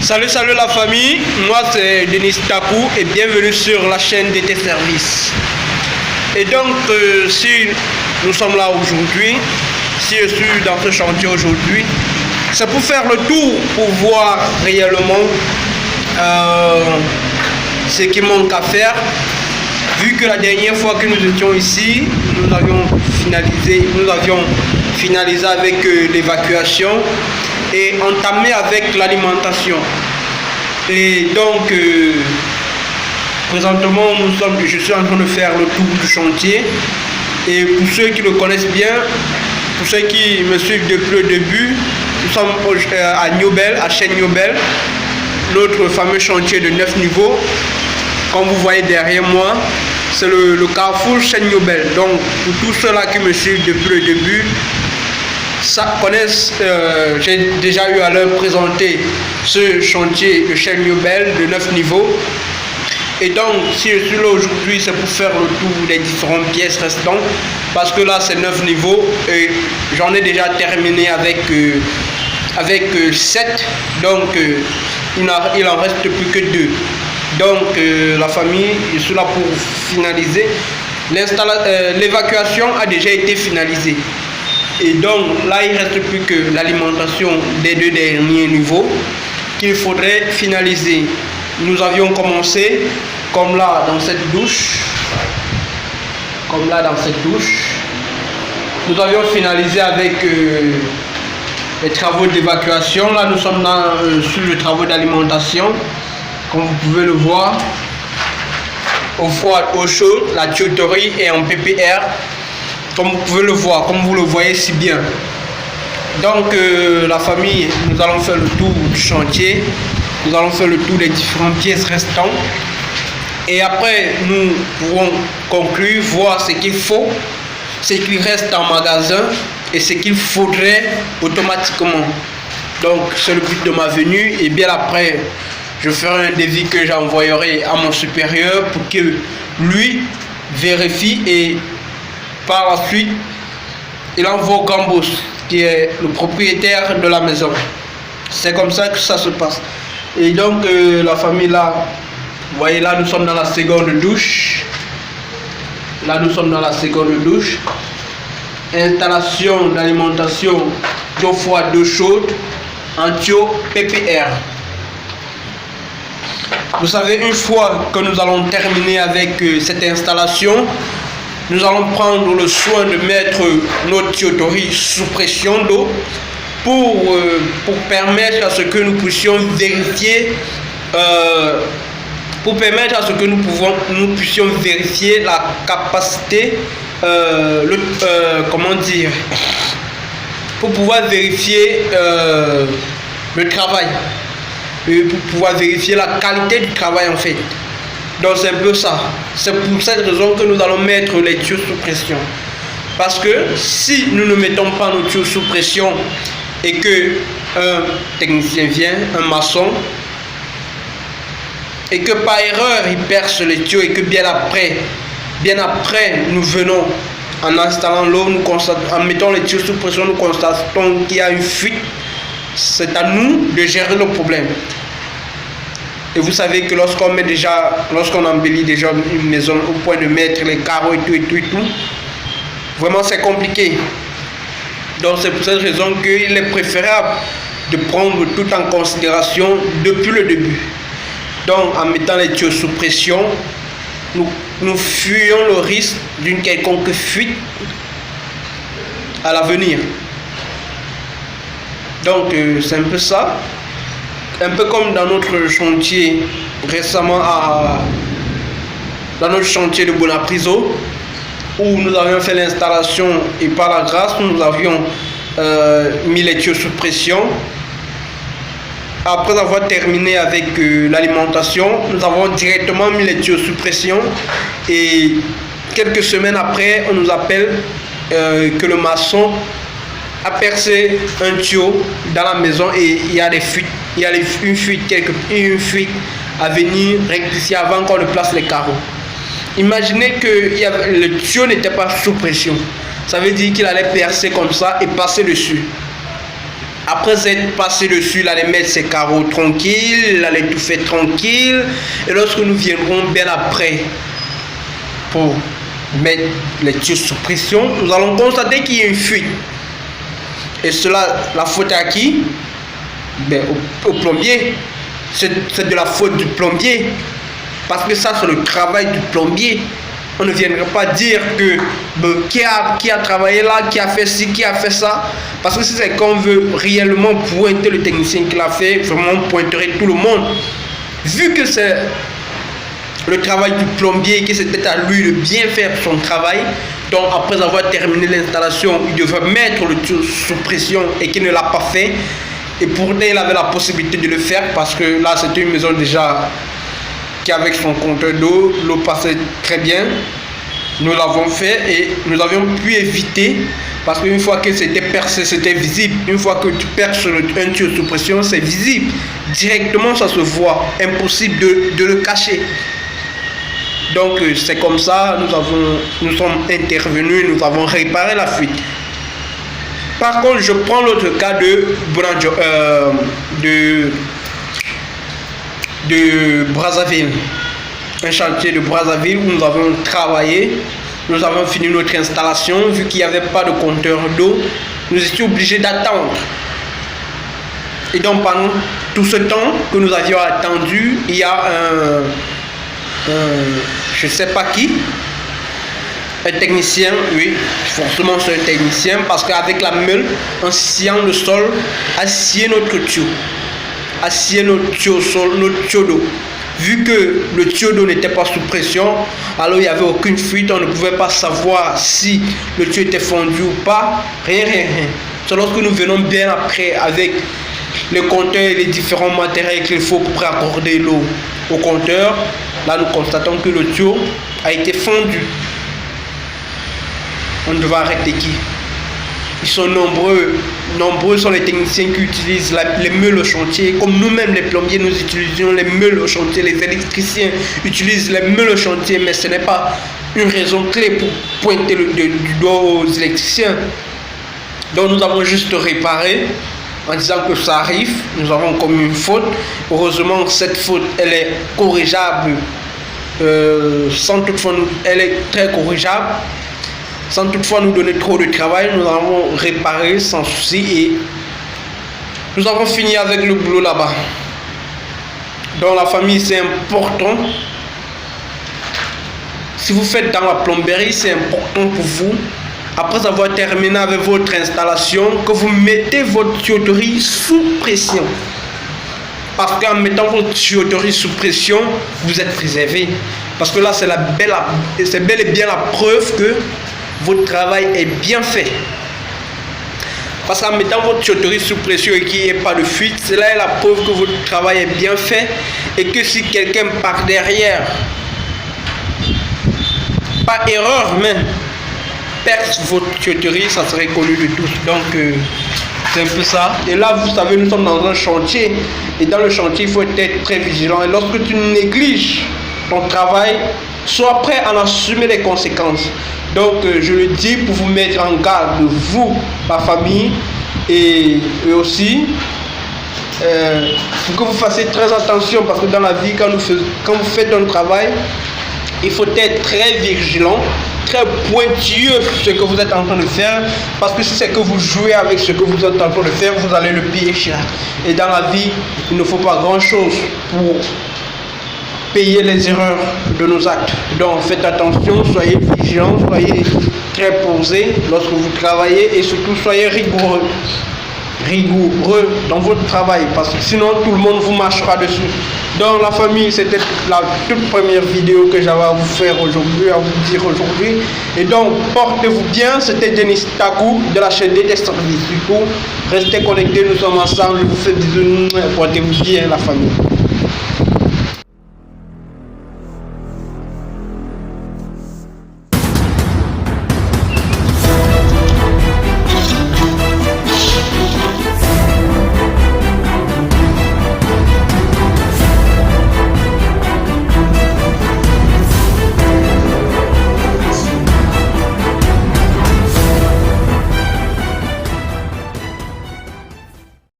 Salut la famille, moi c'est Denis Takou et bienvenue sur la chaîne DT Services. Et donc si nous sommes là aujourd'hui, si je suis dans ce chantier aujourd'hui, c'est pour faire le tour, pour voir réellement ce qui manque à faire. Vu que la dernière fois que nous étions ici, nous avions finalisé avec l'évacuation et entamé avec l'alimentation. Et donc, présentement, je suis en train de faire le tour du chantier. Et pour ceux qui le connaissent bien, pour ceux qui me suivent depuis le début, nous sommes à Niobel, à Chaîne Niobel, notre fameux chantier de 9 niveaux. Comme vous voyez derrière moi, c'est le carrefour Chaîne Niobel. Donc, pour tous ceux-là qui me suivent depuis le début, j'ai déjà eu à leur présenter ce chantier de Chaîne Niobel de 9 niveaux. Et donc, si je suis là aujourd'hui, c'est pour faire le tour des différentes pièces restantes. Parce que là, c'est 9 niveaux. Et j'en ai déjà terminé avec 7. Donc, il en reste plus que 2. Donc, la famille, je suis là pour finaliser. L'évacuation a déjà été finalisée. Et donc, là, il ne reste plus que l'alimentation des 2 derniers niveaux qu'il faudrait finaliser. Nous avions commencé, comme là, dans cette douche. Nous avions finalisé avec les travaux d'évacuation. Là, nous sommes sur les travaux d'alimentation. Comme vous pouvez le voir, au froid, au chaud, la tuyauterie est en PPR. Comme vous pouvez le voir, comme vous le voyez si bien. Donc, la famille, nous allons faire le tour du chantier. Nous allons faire le tour des différentes pièces restantes. Et après, nous pourrons conclure, voir ce qu'il faut, ce qui reste en magasin et ce qu'il faudrait automatiquement. Donc, c'est le but de ma venue. Et bien après, je ferai un devis que j'envoyerai à mon supérieur pour que lui vérifie et par la suite, il envoie au Gambos, qui est le propriétaire de la maison. C'est comme ça que ça se passe. Et donc, la famille là, vous voyez là, nous sommes dans la seconde douche. Installation d'alimentation d'eau froide, d'eau chaude, en tuyau PPR. Vous savez, une fois que nous allons terminer avec cette installation, nous allons prendre le soin de mettre notre tuyauterie sous pression d'eau pour permettre à ce que nous puissions vérifier la capacité, pour pouvoir vérifier le travail, pour pouvoir vérifier la qualité du travail en fait. Donc c'est un peu ça. C'est pour cette raison que nous allons mettre les tuyaux sous pression. Parce que si nous ne mettons pas nos tuyaux sous pression et que un technicien vient, un maçon, et que par erreur il perce les tuyaux et que bien après nous venons en installant l'eau, en mettant les tuyaux sous pression, nous constatons qu'il y a une fuite, c'est à nous de gérer le problème. Et vous savez que lorsqu'on embellit déjà une maison au point de mettre les carreaux et tout, vraiment c'est compliqué. Donc c'est pour cette raison qu'il est préférable de prendre tout en considération depuis le début. Donc en mettant les tuyaux sous pression, nous fuyons le risque d'une quelconque fuite à l'avenir. Donc c'est un peu ça. Un peu comme dans notre chantier récemment, dans notre chantier de Bonapriso, où nous avions fait l'installation et par la grâce, nous avions mis les tuyaux sous pression. Après avoir terminé avec l'alimentation, nous avons directement mis les tuyaux sous pression et quelques semaines après, on nous appelle que le maçon a percé un tuyau dans la maison et il y a des fuites. Il y a une fuite à venir rectifier avant qu'on ne place les carreaux. Imaginez que le tuyau n'était pas sous pression. Ça veut dire qu'il allait percer comme ça et passer dessus. Après être passé dessus, il allait mettre ses carreaux tranquilles, il allait tout faire tranquille. Et lorsque nous viendrons bien après pour mettre les tuyaux sous pression, nous allons constater qu'il y a une fuite. Et cela, la faute à qui? Au plombier. C'est de la faute du plombier. Parce que ça, c'est le travail du plombier. On ne viendra pas dire que qui a travaillé là, qui a fait ci, qui a fait ça. Parce que si c'est qu'on veut réellement pointer le technicien qui l'a fait, vraiment on pointerait tout le monde. Vu que c'est le travail du plombier, que c'était à lui de bien faire son travail, donc après avoir terminé l'installation, il devait mettre le tuyau sous pression et qu'il ne l'a pas fait. Et pourtant, il avait la possibilité de le faire parce que là, c'était une maison déjà qui avec son compteur d'eau, l'eau passait très bien. Nous l'avons fait et nous avions pu éviter parce qu'une fois que c'était percé, c'était visible. Une fois que tu perces un tuyau sous pression, c'est visible. Directement, ça se voit. Impossible de le cacher. Donc, c'est comme ça, nous sommes intervenus, nous avons réparé la fuite. Par contre, je prends l'autre cas de Brazzaville, un chantier de Brazzaville où nous avons travaillé, nous avons fini notre installation, vu qu'il n'y avait pas de compteur d'eau, nous étions obligés d'attendre. Et donc pendant tout ce temps que nous avions attendu, il y a je ne sais pas qui, un technicien, oui, forcément c'est un technicien, parce qu'avec la meule, en sciant le sol, a scié notre tuyau. Assied notre tuyau d'eau. Vu que le tuyau d'eau n'était pas sous pression, alors il n'y avait aucune fuite, on ne pouvait pas savoir si le tuyau était fondu ou pas. Rien. C'est lorsque nous venons bien après avec les compteurs et les différents matériels qu'il faut pour raccorder l'eau au compteur, là nous constatons que le tuyau a été fondu. On devait arrêter qui? Ils sont nombreux sont les techniciens qui utilisent les meules au chantier. Comme nous-mêmes les plombiers, nous utilisons les meules au chantier. Les électriciens utilisent les meules au chantier, mais ce n'est pas une raison clé pour pointer du doigt aux électriciens. Donc nous avons juste réparé en disant que ça arrive. Nous avons commis une faute. Heureusement, cette faute, elle est corrigeable. Sans toutefois, elle est très corrigeable. Sans toutefois nous donner trop de travail, nous avons réparé sans souci et nous avons fini avec le boulot là-bas. Dans la famille, c'est important. Si vous faites dans la plomberie, c'est important pour vous, après avoir terminé avec votre installation, que vous mettez votre tuyauterie sous pression. Parce qu'en mettant votre tuyauterie sous pression, vous êtes préservé. Parce que là, c'est bel et bien la preuve que votre travail est bien fait. Parce qu'en mettant votre tuyauterie sous pression et qu'il n'y ait pas de fuite, cela est la preuve que votre travail est bien fait et que si quelqu'un part derrière, par erreur même, perce votre tuyauterie, ça serait connu de tous. Donc, c'est un peu ça. Et là, vous savez, nous sommes dans un chantier. Et dans le chantier, il faut être très vigilant. Et lorsque tu négliges ton travail, sois prêt à en assumer les conséquences. Donc, je le dis pour vous mettre en garde, vous, la famille, et aussi, pour que vous fassiez très attention, parce que dans la vie, quand vous faites un travail, il faut être très vigilant, très pointilleux sur ce que vous êtes en train de faire, parce que si c'est que vous jouez avec ce que vous êtes en train de faire, vous allez le payer cher. Et dans la vie, il ne faut pas grand-chose pour payer les erreurs de nos actes. Donc faites attention, soyez vigilants, soyez très posés lorsque vous travaillez et surtout soyez rigoureux dans votre travail, parce que sinon tout le monde vous marchera dessus. Dans la famille, c'était la toute première vidéo que j'avais à vous faire aujourd'hui, à vous dire aujourd'hui. Et donc portez-vous bien, c'était Denis Takou de la chaîne DT Services. Du coup, restez connectés, nous sommes ensemble, je vous fais des bisous, portez-vous bien la famille.